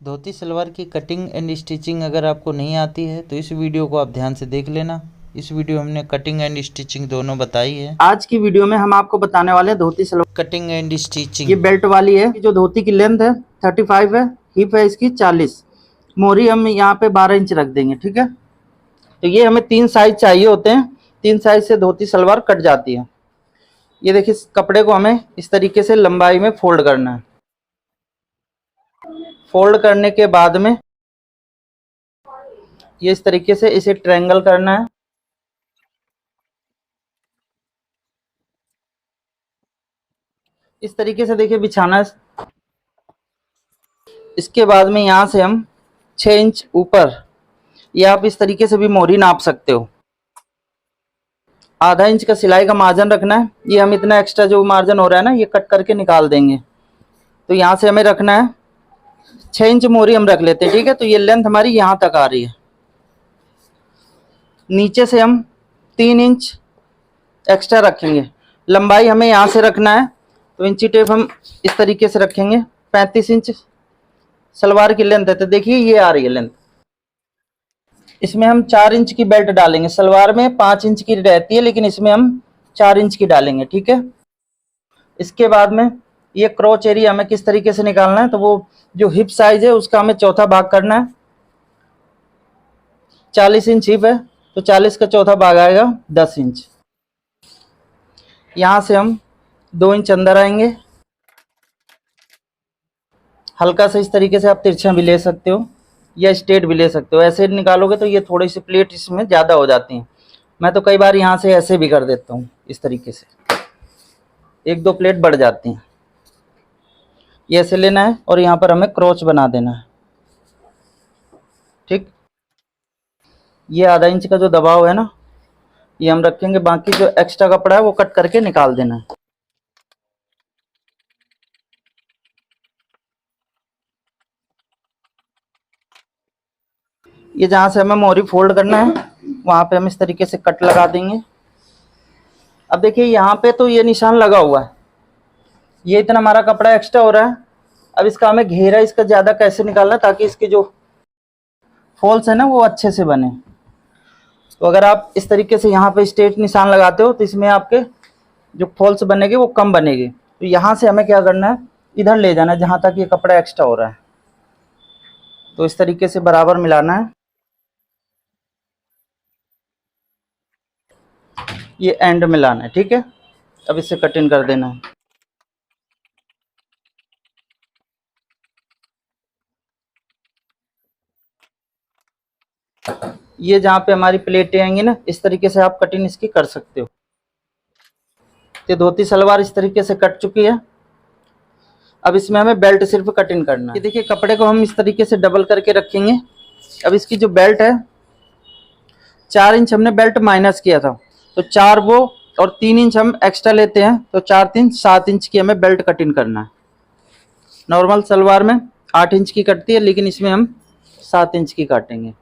धोती सलवार की cutting and stitching अगर आपको नहीं आती है तो इस वीडियो को आप ध्यान से देख लेना। इस वीडियो में हमने कटिंग एंड स्टिचिंग दोनों बताई है। आज की वीडियो में हम आपको बताने वाले हैं धोती सलवार कटिंग एंड स्टिचिंग। ये बेल्ट वाली है। जो धोती की लेंथ है 35 है, हिप है इसकी 40, मोहरी हम यहाँ पे 12 इंच रख देंगे। ठीक है, तो ये हमें 3 साइज चाहिए होते हैं। 3 साइज से धोती सलवार कट जाती है। ये देखिए, इस कपड़े को हमें इस तरीके से लंबाई में फोल्ड करना है। फोल्ड करने के बाद में ये इस तरीके से इसे ट्रायंगल करना है। इस तरीके से देखिए बिछाना है। इसके बाद में यहाँ से हम 6 इंच ऊपर, या आप इस तरीके से भी मोहरी नाप सकते हो। आधा इंच का सिलाई का मार्जिन रखना है। ये हम इतना एक्स्ट्रा जो मार्जिन हो रहा है ना, ये कट करके निकाल देंगे। तो यहाँ से हमें रखना है 6 इंच मोहरी हम रख लेते हैं। ठीक है, तो ये लेंथ हमारी यहाँ तक आ रही है। नीचे से हम 3 इंच एक्स्ट्रा रखेंगे। लंबाई हमें यहाँ से रखना है, तो इंची टेप हम इस तरीके से रखेंगे। 35 इंच सलवार की लेंथ है, तो देखिए ये आ रही है लेंथ। इसमें हम 4 इंच की बेल्ट डालेंगे। सलवार में 5 इंच की रहती है, लेकिन इसमें हम 4 इंच की डालेंगे। ठीक है, इसके बाद में ये क्रॉच एरिया हमें किस तरीके से निकालना है, तो वो जो हिप साइज है उसका हमें चौथा भाग करना है। 40 इंच हिप है, तो 40 का चौथा भाग आएगा 10 इंच। यहाँ से हम 2 इंच अंदर आएंगे। हल्का सा इस तरीके से आप तिरछा भी ले सकते हो या स्ट्रेट भी ले सकते हो। ऐसे निकालोगे तो ये थोड़ी सी प्लेट इसमें ज़्यादा हो जाती हैं। मैं तो कई बार यहाँ से ऐसे भी कर देता हूँ, इस तरीके से 1-2 प्लेट बढ़ जाती हैं। ये ऐसे लेना है और यहाँ पर हमें क्रॉच बना देना है। ठीक, ये आधा इंच का जो दबाव है ना, ये हम रखेंगे। बाकी जो एक्स्ट्रा कपड़ा है वो कट करके निकाल देना है। ये जहाँ से हमें मोहरी फोल्ड करना है वहाँ पे हम इस तरीके से कट लगा देंगे। अब देखिए यहाँ पे तो ये निशान लगा हुआ है, ये इतना हमारा कपड़ा एक्स्ट्रा हो रहा है। अब इसका हमें घेरा इसका ज़्यादा कैसे निकालना है ताकि इसके जो फॉल्स है ना वो अच्छे से बने। तो अगर आप इस तरीके से यहाँ पे स्ट्रेट निशान लगाते हो तो इसमें आपके जो फॉल्स बनेगी वो कम बनेगी। तो यहाँ से हमें क्या करना है, इधर ले जाना है जहाँ तक ये कपड़ा एक्स्ट्रा हो रहा है। तो इस तरीके से बराबर मिलाना है। ये एंड मिलाना है। ठीक है, अब इसे कटिंग कर देना है। ये जहाँ पे हमारी प्लेटें आएंगी ना, इस तरीके से आप कटिंग इसकी कर सकते हो। तो धोती सलवार इस तरीके से कट चुकी है। अब इसमें हमें बेल्ट सिर्फ कटिंग करना है। ये देखिए, कपड़े को हम इस तरीके से डबल करके रखेंगे। अब इसकी जो बेल्ट है 4 इंच हमने बेल्ट माइनस किया था, तो 4 वो और 3 इंच हम एक्स्ट्रा लेते हैं, तो 4 3 7 इंच की हमें बेल्ट कटिंग करना है। नॉर्मल सलवार में 8 इंच की कटती है, लेकिन इसमें हम 7 इंच की काटेंगे।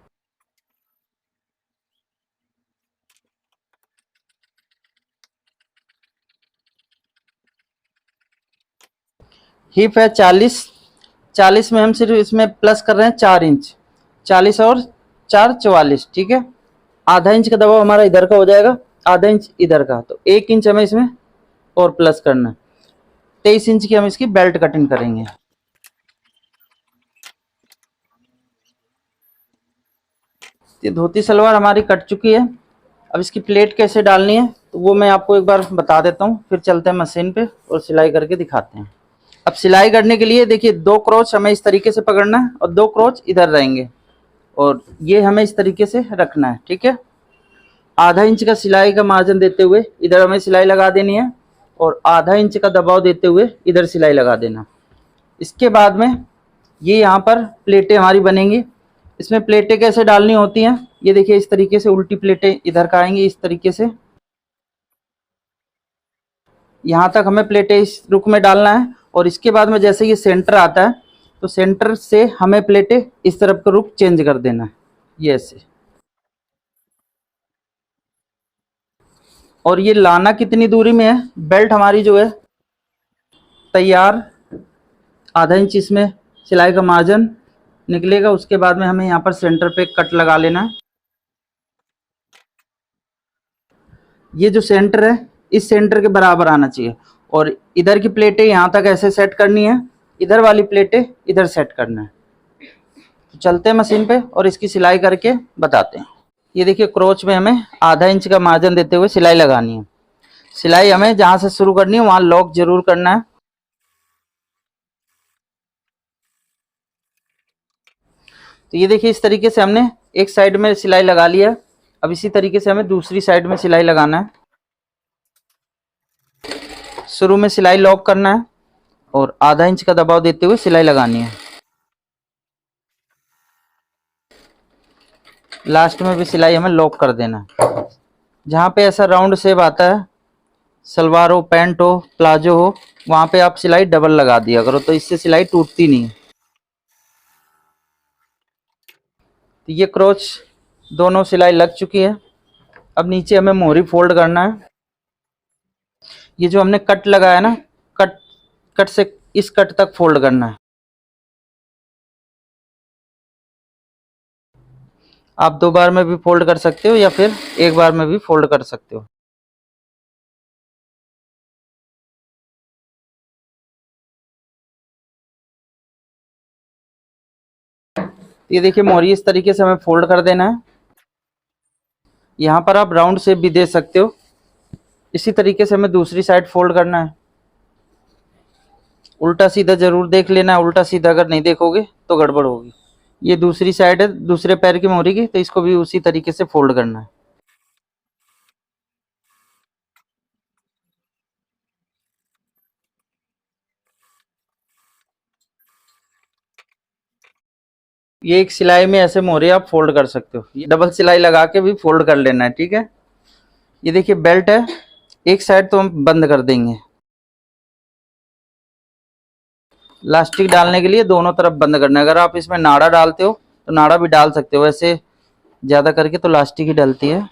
हिप है 40 में हम सिर्फ इसमें प्लस कर रहे हैं 4 इंच। 40 और 4 44। ठीक है, आधा इंच का दबाव हमारा इधर का हो जाएगा, आधा इंच इधर का, तो 1 इंच हमें इसमें और प्लस करना है। 23 इंच की हम इसकी बेल्ट कटिंग करेंगे। ये धोती सलवार हमारी कट चुकी है। अब इसकी प्लेट कैसे डालनी है तो वो मैं आपको एक बार बता देता हूँ, फिर चलते हैं मशीन पे और सिलाई करके दिखाते हैं। अब सिलाई करने के लिए देखिए, 2 क्रॉच हमें इस तरीके से पकड़ना है और 2 क्रॉच इधर रहेंगे, और ये हमें इस तरीके से रखना है। ठीक है, आधा इंच का सिलाई का मार्जिन देते हुए इधर हमें सिलाई लगा देनी है, और आधा इंच का दबाव देते हुए इधर सिलाई लगा देना। इसके बाद में ये यहाँ पर प्लेटें हमारी बनेंगी। इसमें प्लेटें कैसे डालनी होती हैं, ये देखिए, इस तरीके से उल्टी प्लेटें इधर का आएंगी, इस तरीके से यहाँ तक हमें प्लेटें इस रुख में डालना है। और इसके बाद में जैसे ये सेंटर आता है, तो सेंटर से हमें प्लेटें इस तरफ का रुख चेंज कर देना है, ये ऐसे। और ये लाना कितनी दूरी में है, बेल्ट हमारी जो है तैयार, आधा इंच इसमें सिलाई का मार्जिन, निकलेगा। उसके बाद में हमें यहाँ पर सेंटर पे कट लगा लेना है। ये जो सेंटर है इस सेंटर के बराबर आना चाहिए और इधर की प्लेटें यहाँ तक ऐसे सेट करनी है, इधर वाली प्लेटें इधर सेट करना है। तो चलते हैं मशीन पे और इसकी सिलाई करके बताते हैं। ये देखिए क्रोच में हमें आधा इंच का मार्जिन देते हुए सिलाई लगानी है। सिलाई हमें जहाँ से शुरू करनी है वहाँ लॉक जरूर करना है। तो ये देखिए इस तरीके से हमने एक साइड में सिलाई लगा लिया। अब इसी तरीके से हमें दूसरी साइड में सिलाई लगाना है। शुरू में सिलाई लॉक करना है और आधा इंच का दबाव देते हुए सिलाई लगानी है। लास्ट में भी सिलाई हमें लॉक कर देना है। जहाँ पे ऐसा राउंड शेप आता है, सलवार हो, पैंट हो, प्लाजो हो, वहाँ पे आप सिलाई डबल लगा दिया करो, तो इससे सिलाई टूटती नहीं। तो ये क्रोच दोनों सिलाई लग चुकी है। अब नीचे हमें मोहरी फोल्ड करना है। ये जो हमने कट लगाया ना, कट से इस कट तक फोल्ड करना है। आप 2 बार में भी फोल्ड कर सकते हो या फिर 1 बार में भी फोल्ड कर सकते हो। ये देखिए मोहरी इस तरीके से हमें फोल्ड कर देना है। यहाँ पर आप राउंड शेप भी दे सकते हो। इसी तरीके से हमें दूसरी साइड फोल्ड करना है। उल्टा सीधा जरूर देख लेना है, उल्टा सीधा अगर नहीं देखोगे तो गड़बड़ होगी। ये दूसरी साइड है दूसरे पैर की मोहरी की, तो इसको भी उसी तरीके से फोल्ड करना है। ये एक सिलाई में ऐसे मोहरे आप फोल्ड कर सकते हो। ये डबल सिलाई लगा के भी फोल्ड कर लेना है, ठीक है। ये देखिए बेल्ट है, एक साइड तो हम बंद कर देंगे। लास्टिक डालने के लिए दोनों तरफ बंद करना है। अगर आप इसमें नाड़ा डालते हो तो नाड़ा भी डाल सकते हो, वैसे ज्यादा करके तो लास्टिक ही डलती है।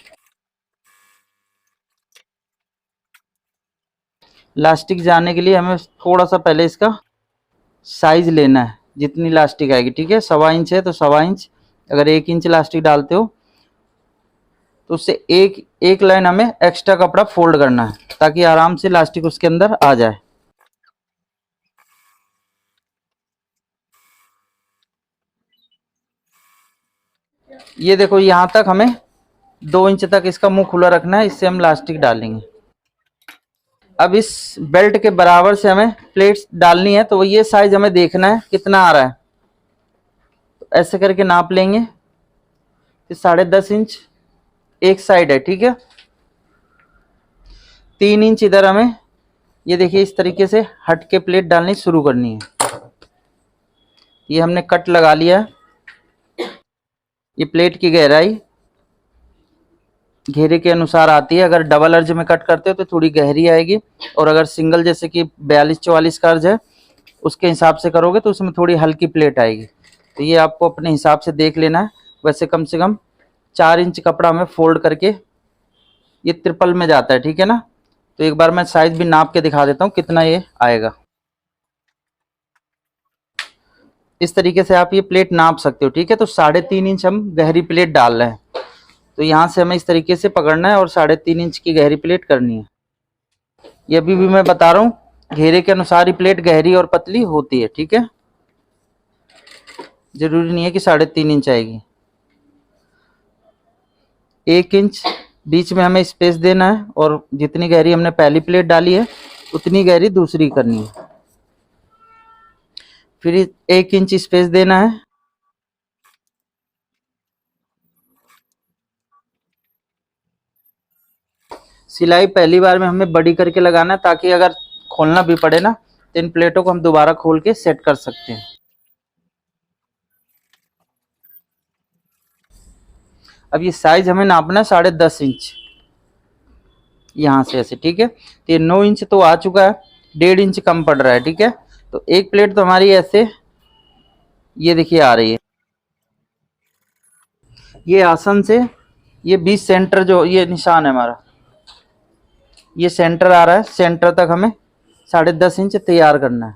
लास्टिक जाने के लिए हमें थोड़ा सा पहले इसका साइज लेना है, जितनी लास्टिक आएगी, ठीक है। 1.25 इंच है तो 1.25 इंच। अगर 1 इंच लास्टिक डालते हो तो उससे एक लाइन हमें एक्स्ट्रा कपड़ा फोल्ड करना है, ताकि आराम से लास्टिक उसके अंदर आ जाए। ये देखो यहाँ तक हमें 2 इंच तक इसका मुंह खुला रखना है, इससे हम लास्टिक डालेंगे। अब इस बेल्ट के बराबर से हमें प्लेट्स डालनी है, तो ये साइज हमें देखना है कितना आ रहा है। तो ऐसे करके नाप लेंगे। 10.5 इंच एक साइड है, ठीक है। 3 इंच इधर हमें, ये देखिए इस तरीके से हट के प्लेट डालनी शुरू करनी है। ये हमने कट लगा लिया। ये प्लेट की गहराई घेरे के अनुसार आती है। अगर डबल अर्ज में कट करते हो तो थोड़ी गहरी आएगी, और अगर सिंगल जैसे कि 42-44 का अर्ज है उसके हिसाब से करोगे तो उसमें थोड़ी हल्की प्लेट आएगी। तो ये आपको अपने हिसाब से देख लेना है। वैसे कम से कम 4 इंच कपड़ा हमें फोल्ड करके, ये ट्रिपल में जाता है, ठीक है ना। तो एक बार मैं साइज भी नाप के दिखा देता हूँ कितना ये आएगा। इस तरीके से आप ये प्लेट नाप सकते हो, ठीक है। तो 3.5 इंच हम गहरी प्लेट डाल रहे हैं, तो यहाँ से हमें इस तरीके से पकड़ना है और 3.5 इंच की गहरी प्लेट करनी है। ये अभी भी मैं बता रहा हूँ, घेरे के अनुसार ही प्लेट गहरी और पतली होती है, ठीक है। जरूरी नहीं है कि 3.5 इंच आएगी। 1 इंच बीच में हमें स्पेस देना है, और जितनी गहरी हमने पहली प्लेट डाली है उतनी गहरी दूसरी करनी है। फिर 1 इंच स्पेस देना है। सिलाई पहली बार में हमें बड़ी करके लगाना है, ताकि अगर खोलना भी पड़े ना तो इन प्लेटों को हम दोबारा खोल के सेट कर सकते हैं। अब ये साइज हमें नापना है 10.5 इंच, यहाँ से ऐसे, ठीक है। तो ये 9 इंच तो आ चुका है, 1.5 इंच कम पड़ रहा है, ठीक है। तो एक प्लेट तो हमारी ऐसे, ये देखिए आ रही है। ये आसन से ये 20 सेंटर, जो ये निशान है हमारा, ये सेंटर आ रहा है। सेंटर तक हमें 10.5 इंच तैयार करना है।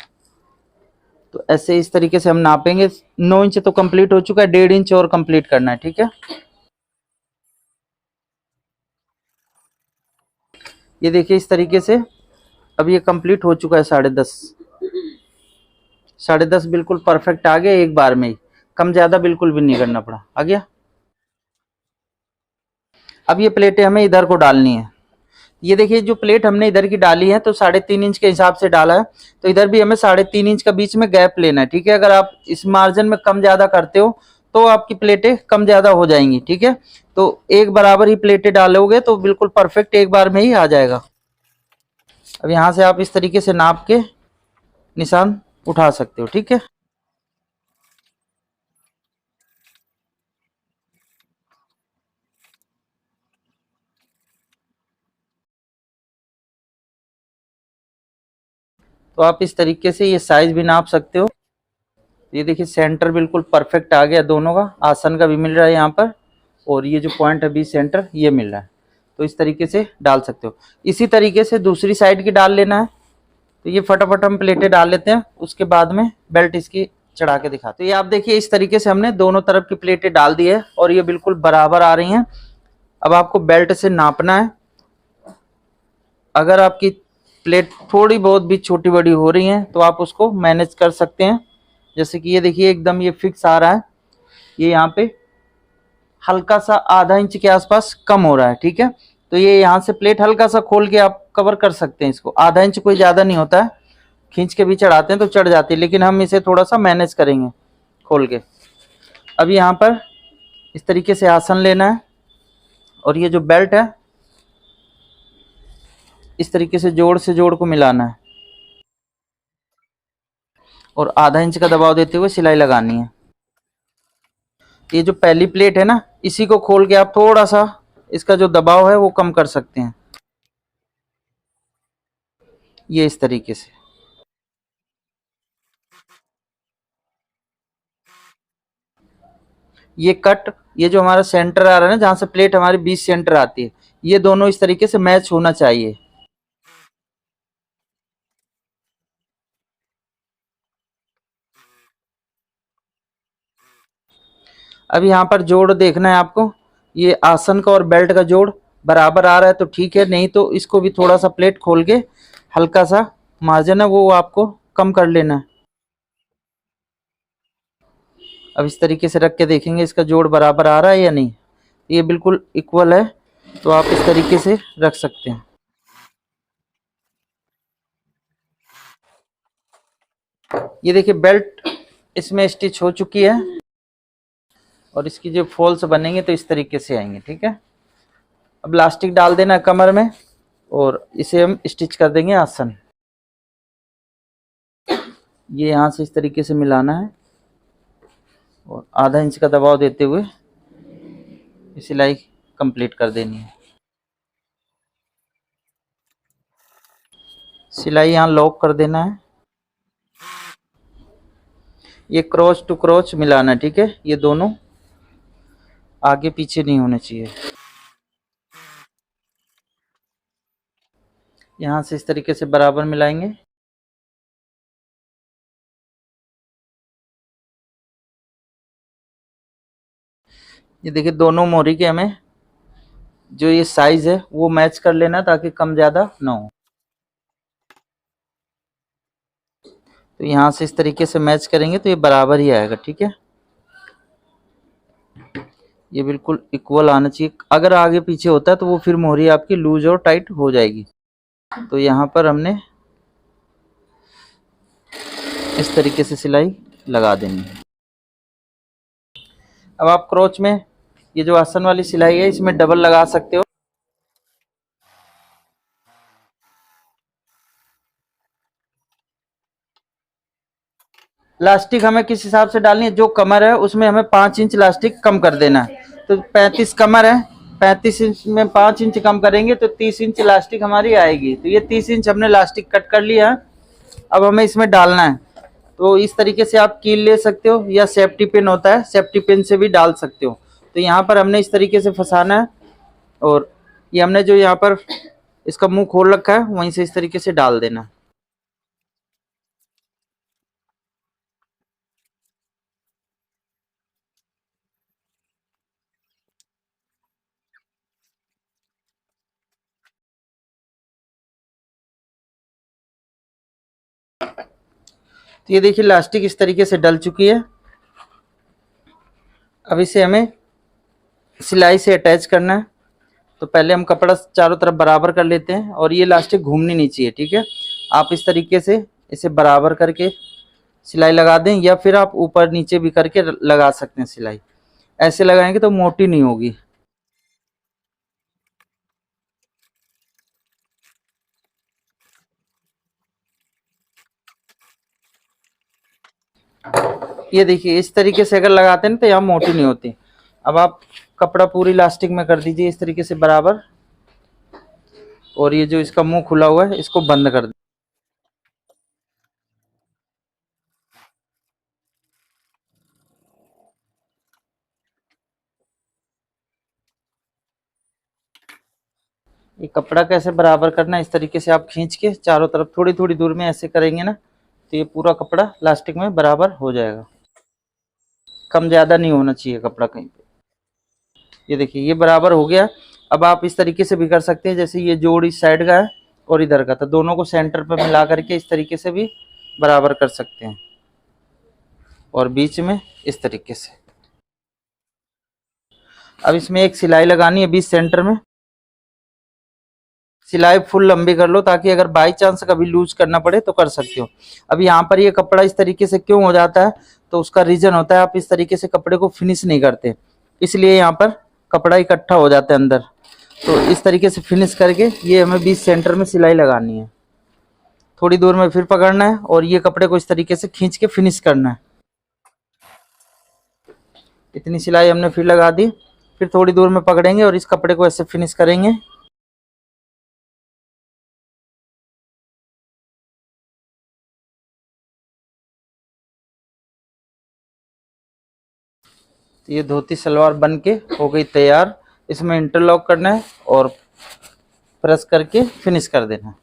तो ऐसे इस तरीके से हम नापेंगे। 9 इंच तो कंप्लीट हो चुका है, 1.5 इंच और कंप्लीट करना है, ठीक है। ये देखिए इस तरीके से अब ये कंप्लीट हो चुका है 10.5। 10.5 बिल्कुल परफेक्ट आ गया, एक बार में ही, कम ज्यादा बिल्कुल भी नहीं करना पड़ा, आ गया। अब ये प्लेटें हमें इधर को डालनी है। ये देखिए जो प्लेट हमने इधर की डाली है तो 3.5 इंच के हिसाब से डाला है, तो इधर भी हमें 3.5 इंच का बीच में गैप लेना है, ठीक है। अगर आप इस मार्जिन में कम ज्यादा करते हो तो आपकी प्लेटें कम ज्यादा हो जाएंगी, ठीक है। तो एक बराबर ही प्लेटें डालोगे तो बिल्कुल परफेक्ट एक बार में ही आ जाएगा। अब यहाँ से आप इस तरीके से नाप के निशान उठा सकते हो, ठीक है। तो आप इस तरीके से ये साइज भी नाप सकते हो। ये देखिए सेंटर बिल्कुल परफेक्ट आ गया दोनों का, आसन का भी मिल रहा है यहाँ पर, और ये जो पॉइंट है बीच सेंटर ये मिल रहा है। तो इस तरीके से डाल सकते हो। इसी तरीके से दूसरी साइड की डाल लेना है। तो ये फटाफट हम प्लेटें डाल लेते हैं, उसके बाद में बेल्ट इसकी चढ़ा के दिखाते हैं। तो ये आप देखिए इस तरीके से हमने दोनों तरफ की प्लेटें डाल दी है और ये बिल्कुल बराबर आ रही हैं। अब आपको बेल्ट से नापना है। अगर आपकी प्लेट थोड़ी बहुत भी छोटी बड़ी हो रही है तो आप उसको मैनेज कर सकते हैं। जैसे कि ये देखिए एकदम ये फिक्स आ रहा है, ये यहाँ पे हल्का सा आधा इंच के आसपास कम हो रहा है, ठीक है। तो ये यहाँ से प्लेट हल्का सा खोल के आप कवर कर सकते हैं इसको। आधा इंच कोई ज़्यादा नहीं होता है, खींच के भी चढ़ाते हैं तो चढ़ जाती है, लेकिन हम इसे थोड़ा सा मैनेज करेंगे खोल के। अब यहाँ पर इस तरीके से आसन लेना है और ये जो बेल्ट है इस तरीके से जोड़ को मिलाना है और आधा इंच का दबाव देते हुए सिलाई लगानी है। ये जो पहली प्लेट है ना, इसी को खोल के आप थोड़ा सा इसका जो दबाव है वो कम कर सकते हैं, ये इस तरीके से। ये कट, ये जो हमारा सेंटर आ रहा है ना, जहां से प्लेट हमारी बीच सेंटर आती है, ये दोनों इस तरीके से मैच होना चाहिए। अब यहाँ पर जोड़ देखना है आपको, ये आसन का और बेल्ट का जोड़ बराबर आ रहा है तो ठीक है, नहीं तो इसको भी थोड़ा सा प्लेट खोल के हल्का सा मार्जिन है वो आपको कम कर लेना है। अब इस तरीके से रख के देखेंगे इसका जोड़ बराबर आ रहा है या नहीं। ये बिल्कुल इक्वल है, तो आप इस तरीके से रख सकते हैं। ये देखिए बेल्ट इसमें स्टिच हो चुकी है और इसकी जो फॉल्स बनेंगे तो इस तरीके से आएंगे, ठीक है। अब इलास्टिक डाल देना है कमर में और इसे हम स्टिच कर देंगे आसन। ये यहाँ से इस तरीके से मिलाना है और आधा इंच का दबाव देते हुए सिलाई कंप्लीट कर देनी है। सिलाई यहाँ लॉक कर देना है। ये क्रॉच टू क्रॉच मिलाना है, ठीक है। ये दोनों आगे पीछे नहीं होने चाहिए। यहाँ से इस तरीके से बराबर मिलाएंगे। ये देखिए दोनों मोहरी के हमें जो ये साइज है वो मैच कर लेना ताकि कम ज़्यादा ना हो। तो यहाँ से इस तरीके से मैच करेंगे तो ये बराबर ही आएगा, ठीक है। ये बिल्कुल इक्वल आना चाहिए। अगर आगे पीछे होता है तो वो फिर मोहरी आपकी लूज और टाइट हो जाएगी। तो यहाँ पर हमने इस तरीके से सिलाई लगा देनी है। अब आप क्रोच में ये जो आसन वाली सिलाई है इसमें डबल लगा सकते हो। लास्टिक हमें किस हिसाब से डालनी है, जो कमर है उसमें हमें 5 इंच लास्टिक कम कर देना है। तो 35 कमर है, 35 इंच में 5 इंच कम करेंगे तो 30 इंच लास्टिक हमारी आएगी। तो ये 30 इंच हमने लास्टिक कट कर लिया है। अब हमें इसमें डालना है। तो इस तरीके से आप कील ले सकते हो या सेफ्टी पिन होता है, सेफ्टी पिन से भी डाल सकते हो। तो यहाँ पर हमने इस तरीके से फंसाना है और ये हमने जो यहाँ पर इसका मुंह खोल रखा है वहीं से इस तरीके से डाल देना। तो ये देखिए इलास्टिक इस तरीके से डल चुकी है। अब इसे हमें सिलाई से अटैच करना है। तो पहले हम कपड़ा चारों तरफ बराबर कर लेते हैं और ये इलास्टिक घूमनी नहीं चाहिए, ठीक है। आप इस तरीके से इसे बराबर करके सिलाई लगा दें, या फिर आप ऊपर नीचे भी करके लगा सकते हैं सिलाई। ऐसे लगाएंगे तो मोटी नहीं होगी। ये देखिए इस तरीके से अगर लगाते हैं तो यहाँ मोटी नहीं होती। अब आप कपड़ा पूरी इलास्टिक में कर दीजिए इस तरीके से बराबर, और ये जो इसका मुंह खुला हुआ है इसको बंद कर दें। ये कपड़ा कैसे बराबर करना है, इस तरीके से आप खींच के चारों तरफ थोड़ी थोड़ी दूर में ऐसे करेंगे ना, तो ये पूरा कपड़ा इलास्टिक में बराबर हो जाएगा। कम ज़्यादा नहीं होना चाहिए कपड़ा कहीं पे। ये देखिए ये बराबर हो गया। अब आप इस तरीके से भी कर सकते हैं, जैसे ये जोड़ इस साइड का है और इधर का, तो दोनों को सेंटर पे मिला करके इस तरीके से भी बराबर कर सकते हैं, और बीच में इस तरीके से। अब इसमें एक सिलाई लगानी है बीच सेंटर में। सिलाई फुल लंबी कर लो, ताकि अगर बाई चांस कभी लूज करना पड़े तो कर सकते हो। अब यहाँ पर ये कपड़ा इस तरीके से क्यों हो जाता है, तो उसका रीजन होता है आप इस तरीके से कपड़े को फिनिश नहीं करते, इसलिए यहाँ पर कपड़ा इकट्ठा हो जाता है अंदर। तो इस तरीके से फिनिश करके ये हमें बीच सेंटर में सिलाई लगानी है। थोड़ी दूर में फिर पकड़ना है और ये कपड़े को इस तरीके से खींच के फिनिश करना है। इतनी सिलाई हमने फिर लगा दी। फिर थोड़ी दूर में पकड़ेंगे और इस कपड़े को ऐसे फिनिश करेंगे। तो ये धोती सलवार बन के हो गई तैयार। इसमें इंटरलॉक करना है और प्रेस करके फिनिश कर देना है।